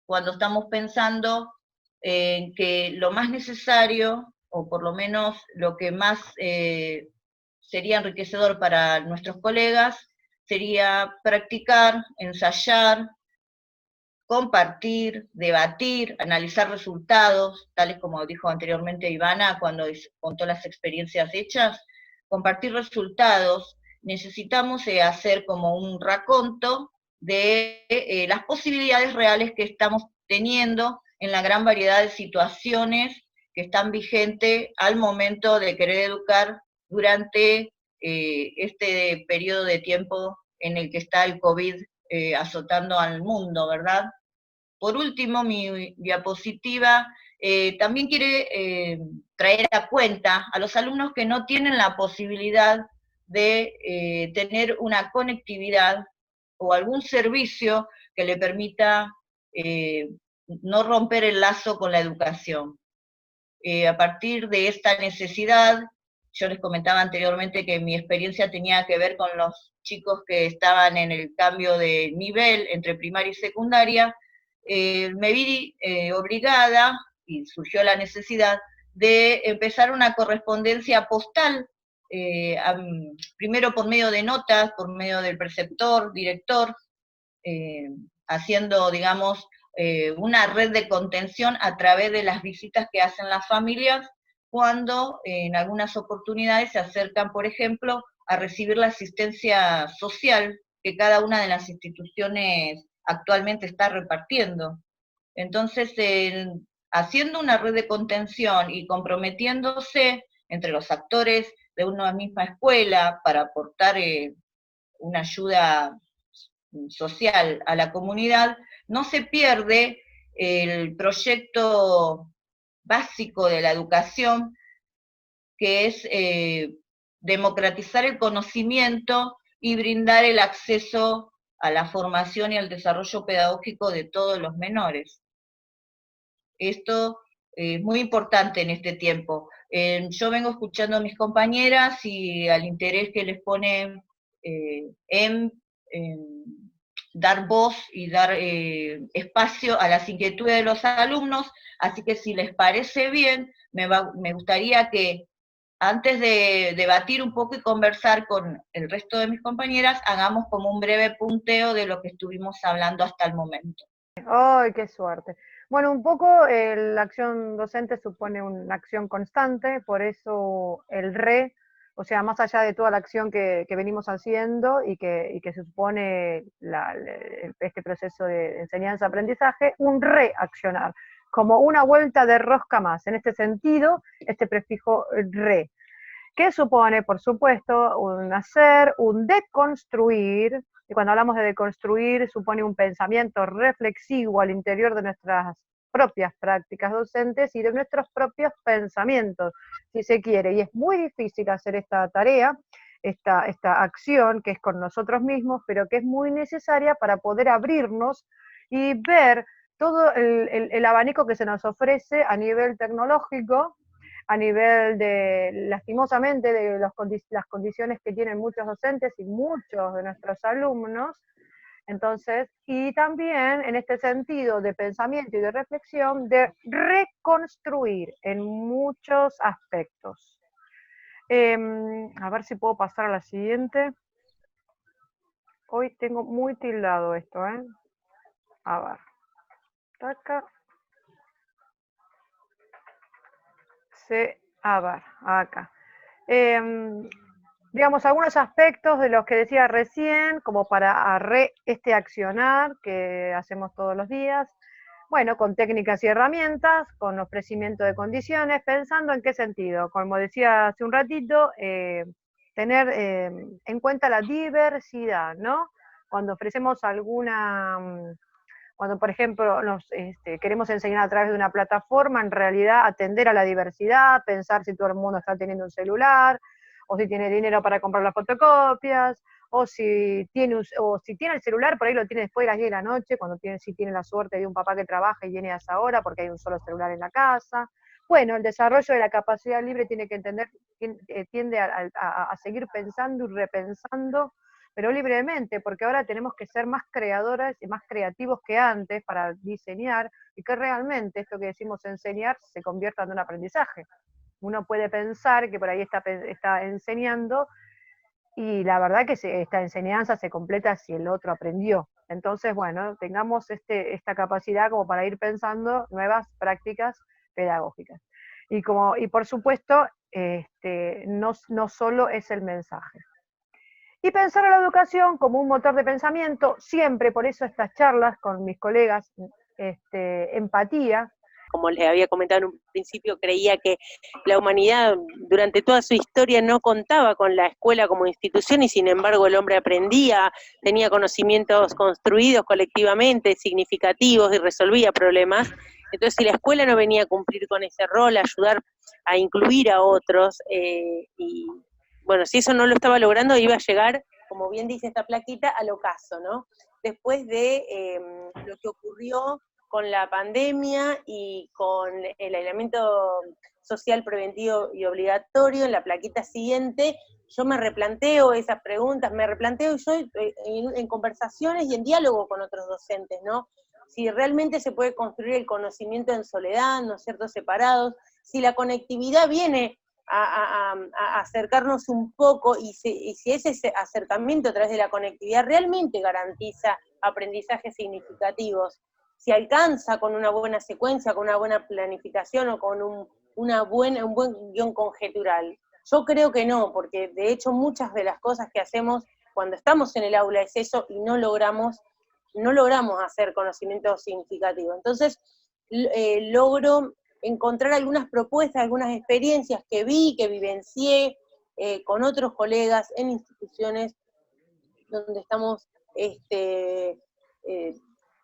cuando estamos pensando en que lo más necesario, o por lo menos lo que más sería enriquecedor para nuestros colegas, sería practicar, ensayar, compartir, debatir, analizar resultados, tales como dijo anteriormente Ivana cuando contó las experiencias hechas, compartir resultados. Necesitamos hacer como un raconto de las posibilidades reales que estamos teniendo en la gran variedad de situaciones que están vigentes al momento de querer educar durante este periodo de tiempo en el que está el COVID azotando al mundo, ¿verdad? Por último, mi diapositiva también quiere traer a cuenta a los alumnos que no tienen la posibilidad de tener una conectividad o algún servicio que le permita no romper el lazo con la educación. A partir de esta necesidad, yo les comentaba anteriormente que mi experiencia tenía que ver con los chicos que estaban en el cambio de nivel entre primaria y secundaria, me vi obligada, y surgió la necesidad, de empezar una correspondencia postal, primero por medio de notas, por medio del preceptor, director, haciendo, digamos, una red de contención a través de las visitas que hacen las familias cuando en algunas oportunidades se acercan, por ejemplo, a recibir la asistencia social que cada una de las instituciones actualmente está repartiendo. Entonces, haciendo una red de contención y comprometiéndose entre los actores de una misma escuela para aportar una ayuda social a la comunidad, no se pierde el proyecto básico de la educación, que es democratizar el conocimiento y brindar el acceso a la formación y al desarrollo pedagógico de todos los menores. Esto es muy importante en este tiempo. Yo vengo escuchando a mis compañeras y al interés que les ponen en dar voz y dar espacio a las inquietudes de los alumnos, así que si les parece bien, me gustaría que antes de debatir un poco y conversar con el resto de mis compañeras, hagamos como un breve punteo de lo que estuvimos hablando hasta el momento.
¡Ay, qué suerte! Bueno, un poco la acción docente supone una acción constante, por eso el o sea, más allá de toda la acción que venimos haciendo y que se supone este proceso de enseñanza-aprendizaje, un reaccionar, como una vuelta de rosca más. En este sentido, este prefijo re, que supone, por supuesto, un hacer, un deconstruir, y cuando hablamos de deconstruir, supone un pensamiento reflexivo al interior de nuestras propias prácticas docentes y de nuestros propios pensamientos, si se quiere. Y es muy difícil hacer esta tarea, esta acción que es con nosotros mismos, pero que es muy necesaria para poder abrirnos y ver todo el abanico que se nos ofrece a nivel tecnológico, a nivel de, lastimosamente, de las condiciones que tienen muchos docentes y muchos de nuestros alumnos. Entonces, y también en este sentido de pensamiento y de reflexión, de reconstruir en muchos aspectos. A ver si puedo pasar a la siguiente. Hoy tengo muy tildado esto, ¿eh? A ver. Acá. A ver, acá. Digamos, algunos aspectos de los que decía recién, como para accionar que hacemos todos los días, bueno, con técnicas y herramientas, con ofrecimiento de condiciones, pensando en qué sentido, como decía hace un ratito, tener en cuenta la diversidad, ¿no? Cuando ofrecemos cuando, por ejemplo, queremos enseñar a través de una plataforma, en realidad atender a la diversidad, pensar si todo el mundo está teniendo un celular, o si tiene dinero para comprar las fotocopias, o si tiene el celular, por ahí lo tiene después de las 10 de la noche, si tiene la suerte de un papá que trabaja y viene a esa hora porque hay un solo celular en la casa. Bueno, el desarrollo de la capacidad libre tiende a seguir pensando y repensando, pero libremente, porque ahora tenemos que ser más creadoras y más creativos que antes para diseñar, y que realmente esto que decimos enseñar se convierta en un aprendizaje. Uno puede pensar que por ahí está enseñando, y la verdad que esta enseñanza se completa si el otro aprendió. Entonces, bueno, tengamos esta capacidad como para ir pensando nuevas prácticas pedagógicas. Y por supuesto, no solo es el mensaje. Y pensar a la educación como un motor de pensamiento, siempre, por eso estas charlas con mis colegas, empatía.
Como les había comentado en un principio, creía que la humanidad durante toda su historia no contaba con la escuela como institución y sin embargo el hombre aprendía, tenía conocimientos construidos colectivamente, significativos y resolvía problemas. Entonces si la escuela no venía a cumplir con ese rol, a ayudar a incluir a otros, y bueno, si eso no lo estaba logrando, iba a llegar, como bien dice esta plaquita, al ocaso, ¿no? Después de lo que ocurrió con la pandemia y con el aislamiento social preventivo y obligatorio, en la plaquita siguiente, yo me replanteo esas preguntas, me replanteo yo en conversaciones y en diálogo con otros docentes, ¿no? Si realmente se puede construir el conocimiento en soledad, ¿no es cierto?, separados, si la conectividad viene a acercarnos un poco y si ese acercamiento a través de la conectividad realmente garantiza aprendizajes significativos, si alcanza con una buena secuencia, con una buena planificación o con un buen guión conjetural. Yo creo que no, porque de hecho muchas de las cosas que hacemos cuando estamos en el aula es eso y no logramos hacer conocimiento significativo. Entonces, logro encontrar algunas propuestas, algunas experiencias que vi, que vivencié con otros colegas en instituciones donde estamos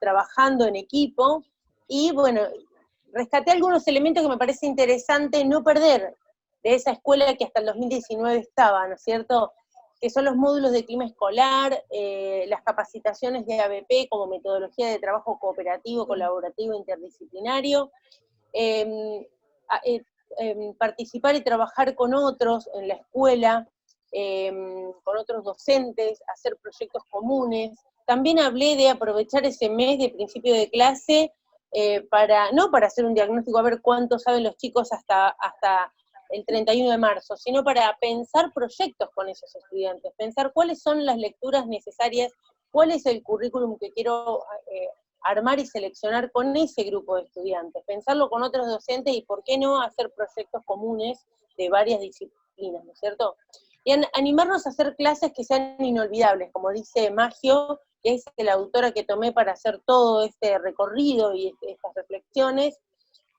trabajando en equipo, y bueno, rescaté algunos elementos que me parece interesante no perder esa escuela que hasta el 2019 estaba, ¿no es cierto?, que son los módulos de clima escolar, las capacitaciones de ABP como metodología de trabajo cooperativo, colaborativo, interdisciplinario, participar y trabajar con otros en la escuela, con otros docentes, hacer proyectos comunes. También hablé de aprovechar ese mes de principio de clase no para hacer un diagnóstico, a ver cuánto saben los chicos hasta el 31 de marzo, sino para pensar proyectos con esos estudiantes, pensar cuáles son las lecturas necesarias, cuál es el currículum que quiero armar y seleccionar con ese grupo de estudiantes, pensarlo con otros docentes y por qué no hacer proyectos comunes de varias disciplinas, ¿no es cierto? Y animarnos a hacer clases que sean inolvidables, como dice Maggio, que es la autora que tomé para hacer todo este recorrido y estas reflexiones,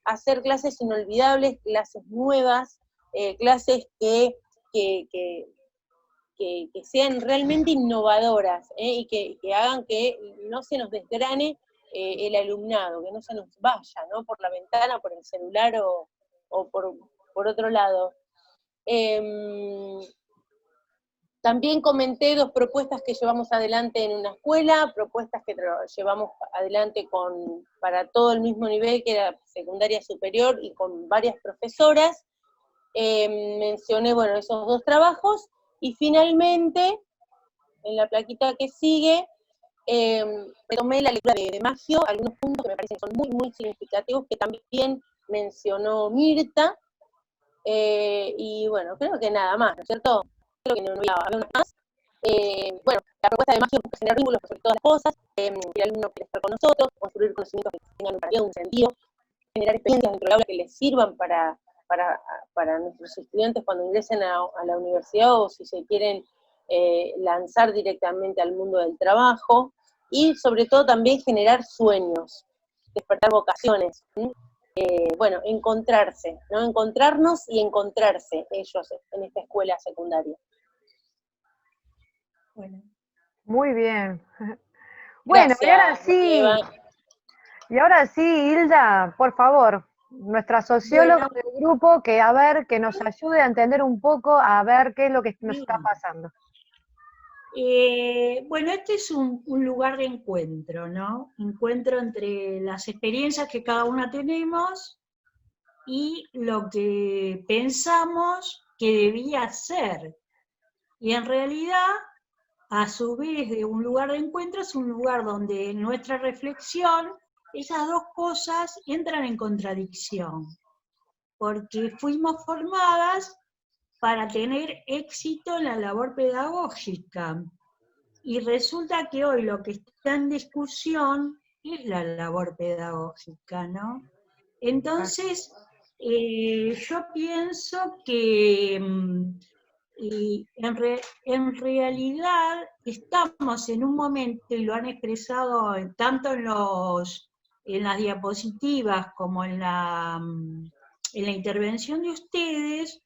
hacer clases inolvidables, clases nuevas, clases que sean realmente innovadoras, y que hagan que no se nos desgrane el alumnado, que no se nos vaya, ¿no?, por la ventana, por el celular o por otro lado. También comenté 2 propuestas que llevamos adelante en una escuela, propuestas que llevamos adelante para todo el mismo nivel, que era secundaria superior, y con varias profesoras. Mencioné, bueno, esos 2 trabajos, y finalmente, en la plaquita que sigue, retomé la lectura de Maggio, algunos puntos que me parecen que son muy, muy significativos, que también mencionó Mirta, y bueno, creo que nada más, ¿no es cierto? Creo que no voy a hablar más. Bueno, la propuesta de Maggio es generar vínculos sobre todas las cosas, que el alumno quiera estar con nosotros, construir conocimientos que tengan un sentido, generar experiencias dentro del aula que les sirvan para nuestros estudiantes cuando ingresen a la universidad o si se quieren lanzar directamente al mundo del trabajo, y sobre todo también generar sueños, despertar vocaciones, bueno, encontrarse, ¿no? Encontrarnos y encontrarse ellos en esta escuela secundaria.
Bueno. Muy bien. Bueno,
gracias,
y ahora sí, Hilda, por favor, nuestra socióloga del grupo, que nos ayude a entender un poco, a ver qué es lo que nos está pasando.
Bueno, este es un lugar de encuentro, ¿no? Encuentro entre las experiencias que cada una tenemos y lo que pensamos que debía ser. Y en realidad, a su vez de un lugar de encuentro, es un lugar donde en nuestra reflexión esas 2 cosas entran en contradicción, porque fuimos formadas para tener éxito en la labor pedagógica, y resulta que hoy lo que está en discusión es la labor pedagógica, ¿no? Entonces, yo pienso que en realidad estamos en un momento, y lo han expresado tanto en las diapositivas como en la intervención de ustedes,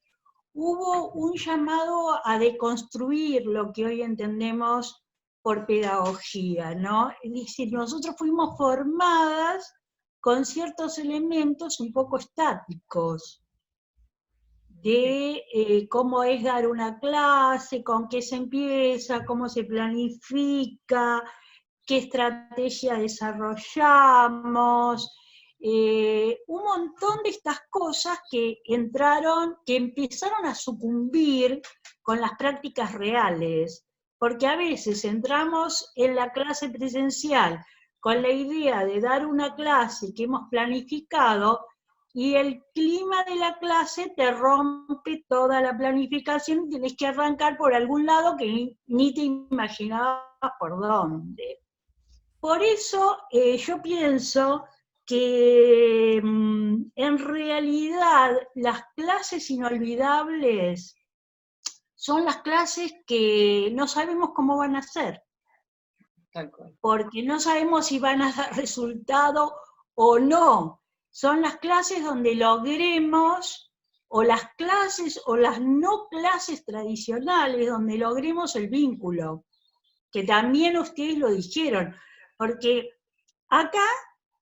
hubo un llamado a deconstruir lo que hoy entendemos por pedagogía, ¿no? Es decir, nosotros fuimos formadas con ciertos elementos un poco estáticos, de cómo es dar una clase, con qué se empieza, cómo se planifica, qué estrategia desarrollamos, un montón de estas cosas que empezaron a sucumbir con las prácticas reales, porque a veces entramos en la clase presencial con la idea de dar una clase que hemos planificado, y el clima de la clase te rompe toda la planificación y tenés que arrancar por algún lado que ni te imaginabas por dónde. Por eso yo pienso que en realidad las clases inolvidables son las clases que no sabemos cómo van a ser, porque no sabemos si van a dar resultado o no. Son las clases donde logremos, o las clases o las no clases tradicionales, donde logremos el vínculo, que también ustedes lo dijeron, porque acá,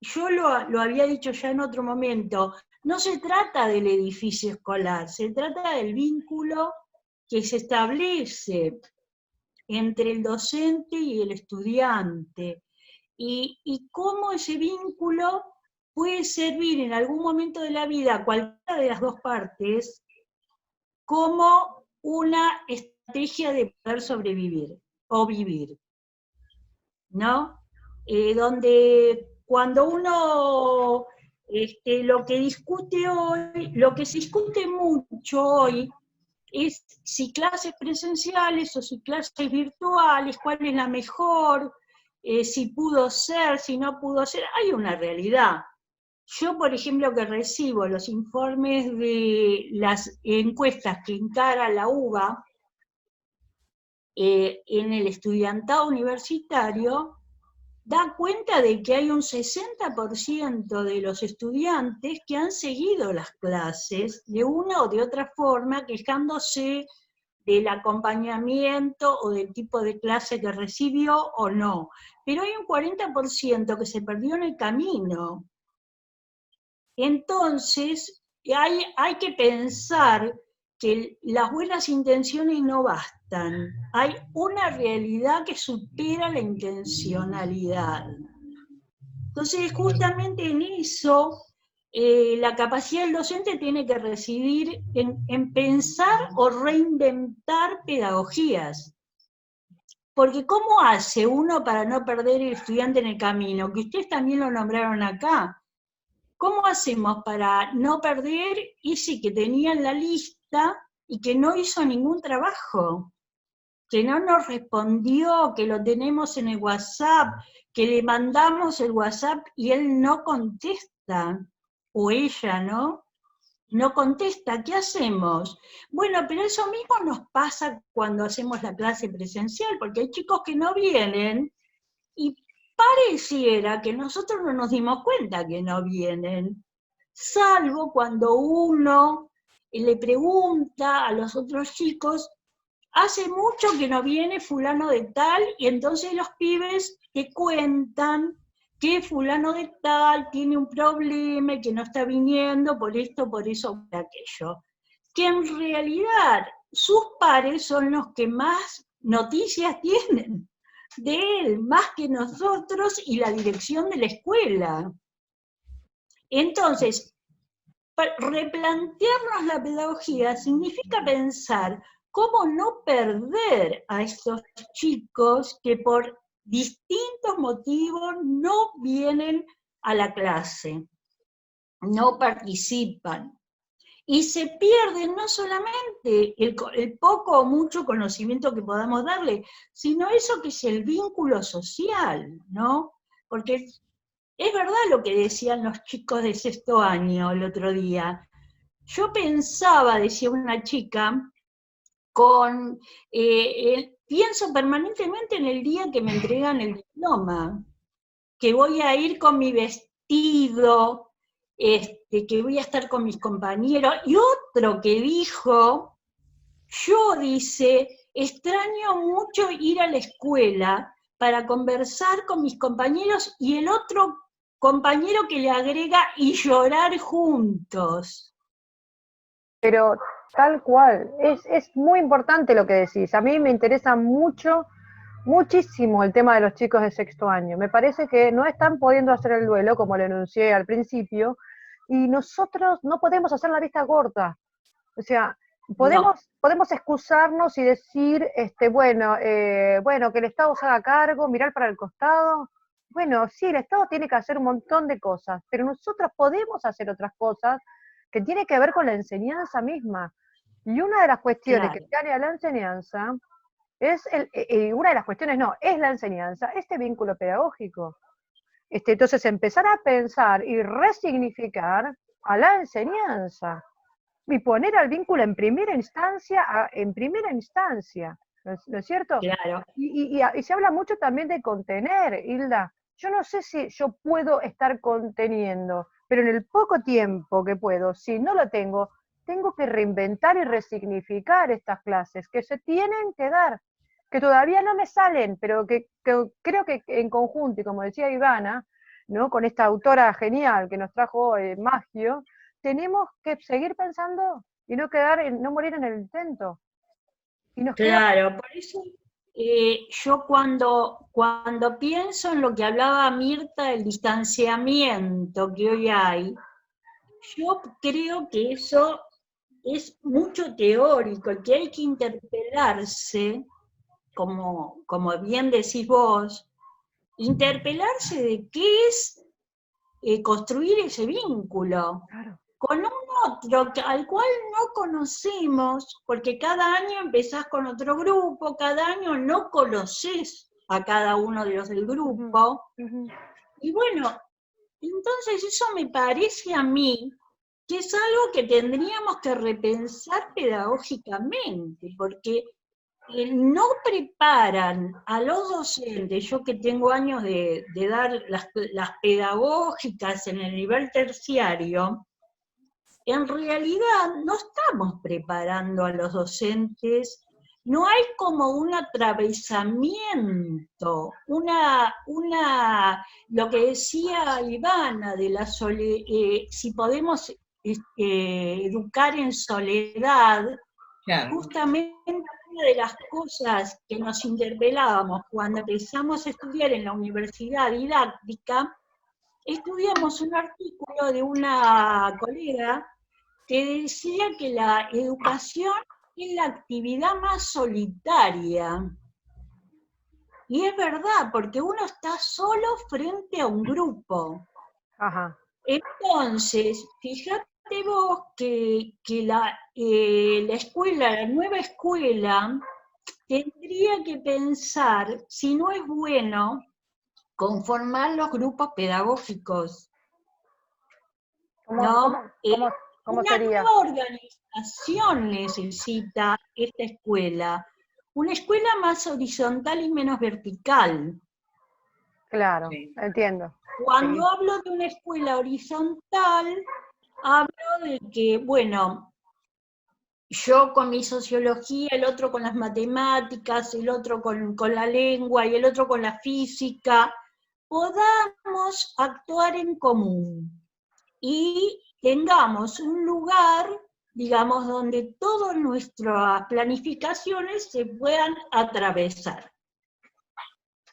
yo lo había dicho ya en otro momento, no se trata del edificio escolar, se trata del vínculo que se establece entre el docente y el estudiante, y cómo ese vínculo puede servir en algún momento de la vida a cualquiera de las dos partes como una estrategia de poder sobrevivir o vivir, ¿no? Donde cuando uno, lo que discute hoy, lo que se discute mucho hoy, es si clases presenciales o si clases virtuales, cuál es la mejor, si pudo ser, si no pudo ser. Hay una realidad. Yo, por ejemplo, que recibo los informes de las encuestas que encara la UBA en el estudiantado universitario, da cuenta de que hay un 60% de los estudiantes que han seguido las clases de una o de otra forma, quejándose del acompañamiento o del tipo de clase que recibió o no. Pero hay un 40% que se perdió en el camino. Entonces, hay que pensar que las buenas intenciones no bastan. Hay una realidad que supera la intencionalidad. Entonces, justamente en eso, la capacidad del docente tiene que residir en pensar o reinventar pedagogías. Porque ¿cómo hace uno para no perder el estudiante en el camino? Que ustedes también lo nombraron acá. ¿Cómo hacemos para no perder ese que tenía en la lista y que no hizo ningún trabajo? Que no nos respondió, que lo tenemos en el WhatsApp, que le mandamos el WhatsApp y él no contesta, o ella, ¿no? No contesta, ¿qué hacemos? Bueno, pero eso mismo nos pasa cuando hacemos la clase presencial, porque hay chicos que no vienen y pareciera que nosotros no nos dimos cuenta que no vienen, salvo cuando uno le pregunta a los otros chicos, hace mucho que no viene fulano de tal, y entonces los pibes te cuentan que fulano de tal tiene un problema y que no está viniendo por esto, por eso, por aquello. Que en realidad sus pares son los que más noticias tienen de él, más que nosotros y la dirección de la escuela. Entonces, replantearnos la pedagogía significa pensar cómo no perder a estos chicos que por distintos motivos no vienen a la clase, no participan. Y se pierden no solamente el poco o mucho conocimiento que podamos darle, sino eso que es el vínculo social, ¿no? Porque es verdad lo que decían los chicos de sexto año el otro día. Yo pensaba, decía una chica, pienso permanentemente en el día que me entregan el diploma, que voy a ir con mi vestido, que voy a estar con mis compañeros. Y otro que dijo, dice, extraño mucho ir a la escuela para conversar con mis compañeros, y el otro compañero que le agrega, y llorar juntos.
Pero tal cual, es muy importante lo que decís. A mí me interesa muchísimo el tema de los chicos de sexto año. Me parece que no están pudiendo hacer el duelo, como lo enuncié al principio, y nosotros no podemos hacer la vista corta. O sea, podemos excusarnos y decir, bueno, que el Estado se haga cargo, mirar para el costado. Bueno, sí, el Estado tiene que hacer un montón de cosas, pero nosotros podemos hacer otras cosas que tienen que ver con la enseñanza misma. Y una de las cuestiones que tiene a la enseñanza es una de las cuestiones es la enseñanza, este vínculo pedagógico. Entonces empezar a pensar y resignificar a la enseñanza y poner al vínculo en primera instancia, ¿no es cierto?
Claro.
Y se habla mucho también de contener, Hilda. Yo no sé si yo puedo estar conteniendo, pero en el poco tiempo que puedo, si no lo tengo que reinventar y resignificar estas clases que se tienen que dar, que todavía no me salen, pero que creo que en conjunto, y como decía Ivana, ¿no? Con esta autora genial que nos trajo hoy, Maggio, tenemos que seguir pensando y no no morir en el intento. Y nos
Claro, por eso yo cuando pienso en lo que hablaba Mirta del distanciamiento que hoy hay, yo creo que eso es mucho teórico, que hay que interpelarse, como bien decís vos, interpelarse de qué es construir ese vínculo
Claro.
con un otro al cual no conocemos, porque cada año empezás con otro grupo, cada año no conoces a cada uno de los del grupo, y bueno, entonces eso me parece a mí que es algo que tendríamos que repensar pedagógicamente, porque no preparan a los docentes, yo que tengo años de dar las pedagógicas en el nivel terciario, en realidad no estamos preparando a los docentes, no hay como un atravesamiento, lo que decía Ivana de la si podemos educar en soledad,
Claro.
justamente una de las cosas que nos interpelábamos cuando empezamos a estudiar en la universidad didáctica, estudiamos un artículo de una colega que decía que la educación es la actividad más solitaria. Y es verdad, porque uno está solo frente a un grupo.
Ajá.
Entonces, fíjate vos que la escuela, la nueva escuela, tendría que pensar si no es bueno conformar los grupos pedagógicos.
¿Cómo
Una
sería?
nueva organización necesita esta escuela, una escuela más horizontal y menos vertical.
Claro,
Sí.
entiendo.
Cuando
Sí.
hablo de una escuela horizontal, hablo de que, bueno, yo con mi sociología, el otro con las matemáticas, el otro con la lengua y el otro con la física, podamos actuar en común y tengamos un lugar, digamos, donde todas nuestras planificaciones se puedan atravesar.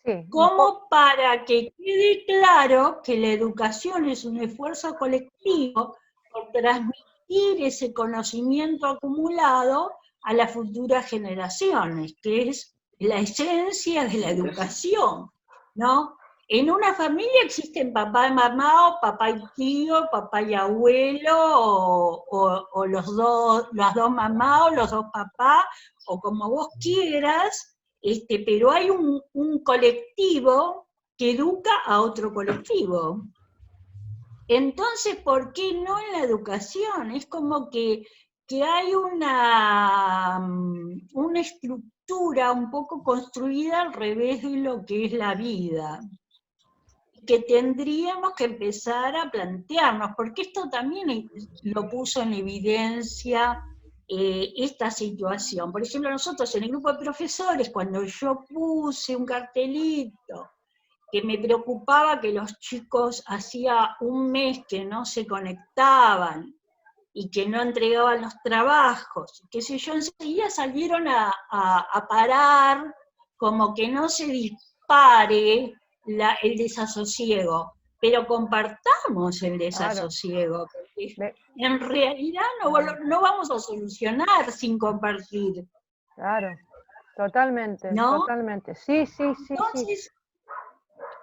Sí,
Como para que quede claro que la educación es un esfuerzo colectivo por transmitir ese conocimiento acumulado a las futuras generaciones, que es la esencia de la educación, ¿no? En una familia existen papá y mamá, o papá y tío, papá y abuelo, o las dos mamás, o los dos papás, o como vos quieras, pero hay un colectivo que educa a otro colectivo. Entonces, ¿por qué no en la educación? Es como que hay una estructura un poco construida al revés de lo que es la vida, que tendríamos que empezar a plantearnos, porque esto también lo puso en evidencia esta situación. Por ejemplo, nosotros en el grupo de profesores, cuando yo puse un cartelito que me preocupaba que los chicos hacía un mes que no se conectaban y que no entregaban los trabajos, qué sé yo, enseguida salieron a parar, como que no se dispare el desasosiego, pero compartamos el desasosiego, porque en realidad no vamos a solucionar sin compartir.
Claro, totalmente,
¿no?
totalmente. Sí.
Entonces,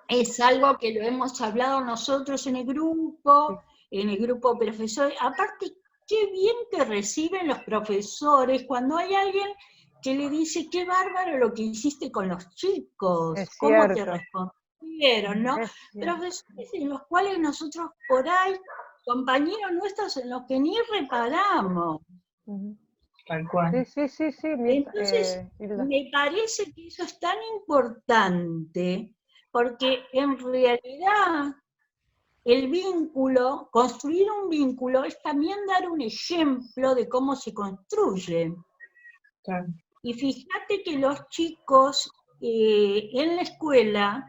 es algo que lo hemos hablado nosotros en el grupo de profesores. Aparte, qué bien que reciben los profesores cuando hay alguien que le dice, qué bárbaro lo que hiciste con los chicos, cómo te respondieron, ¿no? Profesores en los cuales nosotros por ahí, compañeros nuestros en los que ni reparamos.
Tal cual.
Sí.
Entonces, me parece que eso es tan importante, porque en realidad el vínculo, construir un vínculo, es también dar un ejemplo de cómo se construye.
Claro.
Y fíjate que los chicos en la escuela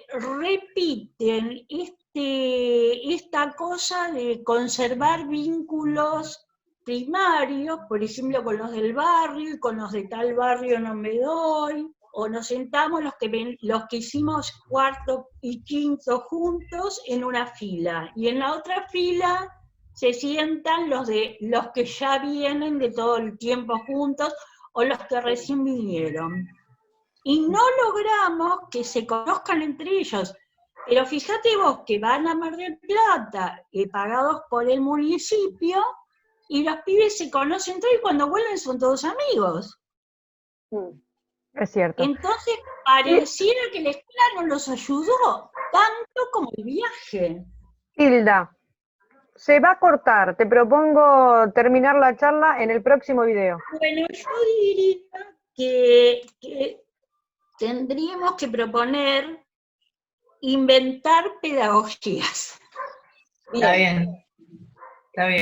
repiten esta esta cosa de conservar vínculos primarios, por ejemplo, con los del barrio, y con los de tal barrio no me doy, o nos sentamos los que hicimos cuarto y quinto juntos en una fila, y en la otra fila se sientan los que ya vienen de todo el tiempo juntos, o los que recién vinieron. Y no logramos que se conozcan entre ellos. Pero fíjate vos que van a Mar del Plata, pagados por el municipio, y los pibes se conocen todos y cuando vuelven son todos amigos.
Es cierto.
Entonces pareciera que la escuela no los ayudó tanto como el viaje.
Hilda, se va a cortar. Te propongo terminar la charla en el próximo video.
Bueno, yo diría que tendríamos que proponer inventar pedagogías.
Está bien. Está bien.